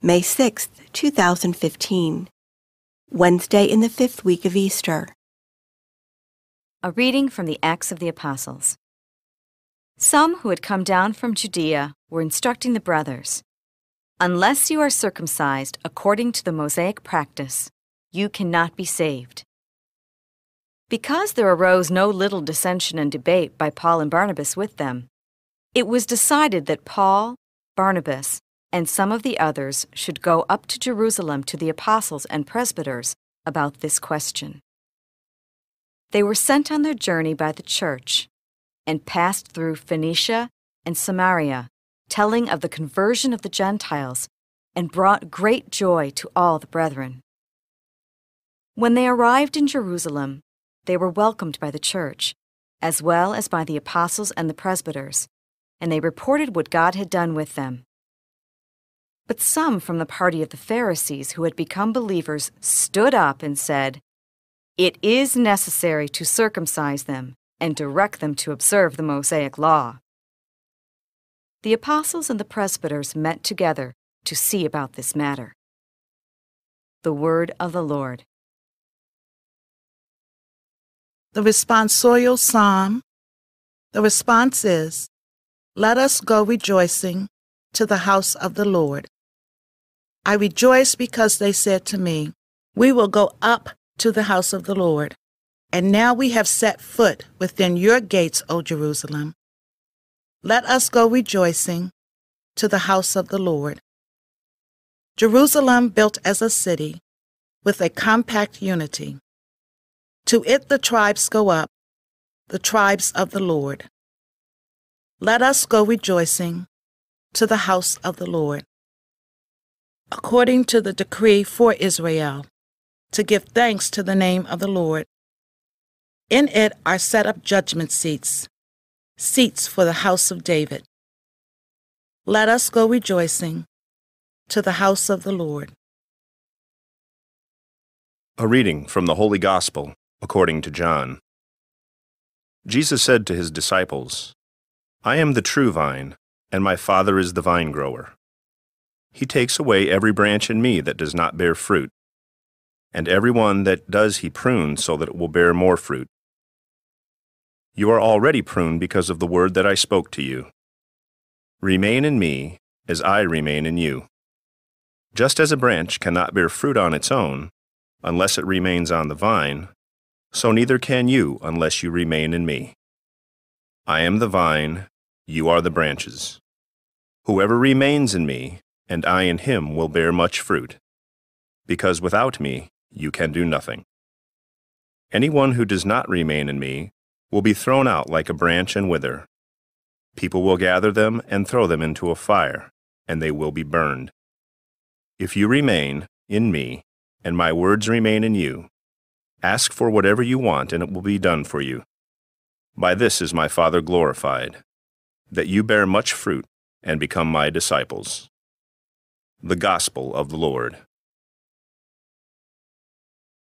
May 6, 2015, Wednesday in the 5th week of Easter. A reading from the Acts of the Apostles. Some who had come down from Judea were instructing the brothers, "Unless you are circumcised according to the Mosaic practice, you cannot be saved." Because there arose no little dissension and debate by Paul and Barnabas with them, it was decided that Paul, Barnabas, and some of the others should go up to Jerusalem to the apostles and presbyters about this question. They were sent on their journey by the church and passed through Phoenicia and Samaria, telling of the conversion of the Gentiles, and brought great joy to all the brethren. When they arrived in Jerusalem, they were welcomed by the church, as well as by the apostles and the presbyters, and they reported what God had done with them. But some from the party of the Pharisees who had become believers stood up and said, "It is necessary to circumcise them and direct them to observe the Mosaic law." The apostles and the presbyters met together to see about this matter. The word of the Lord. The responsorial psalm. The response is, "Let us go rejoicing to the house of the Lord. I rejoice because they said to me, 'We will go up to the house of the Lord.' And now we have set foot within your gates, O Jerusalem. Let us go rejoicing to the house of the Lord. Jerusalem built as a city with a compact unity. To it the tribes go up, the tribes of the Lord. Let us go rejoicing to the house of the Lord. According to the decree for Israel, to give thanks to the name of the Lord. In it are set up judgment seats, seats for the house of David. Let us go rejoicing to the house of the Lord." A reading from the Holy Gospel according to John. Jesus said to his disciples, "I am the true vine, and my Father is the vine-grower. He takes away every branch in me that does not bear fruit, and every one that does he prunes so that it will bear more fruit. You are already pruned because of the word that I spoke to you. Remain in me as I remain in you. Just as a branch cannot bear fruit on its own, unless it remains on the vine, so neither can you unless you remain in me. I am the vine, you are the branches. Whoever remains in me, and I in him, will bear much fruit, because without me you can do nothing. Anyone who does not remain in me will be thrown out like a branch and wither. People will gather them and throw them into a fire, and they will be burned. If you remain in me, and my words remain in you, ask for whatever you want, and it will be done for you. By this is my Father glorified, that you bear much fruit and become my disciples." The Gospel of the Lord.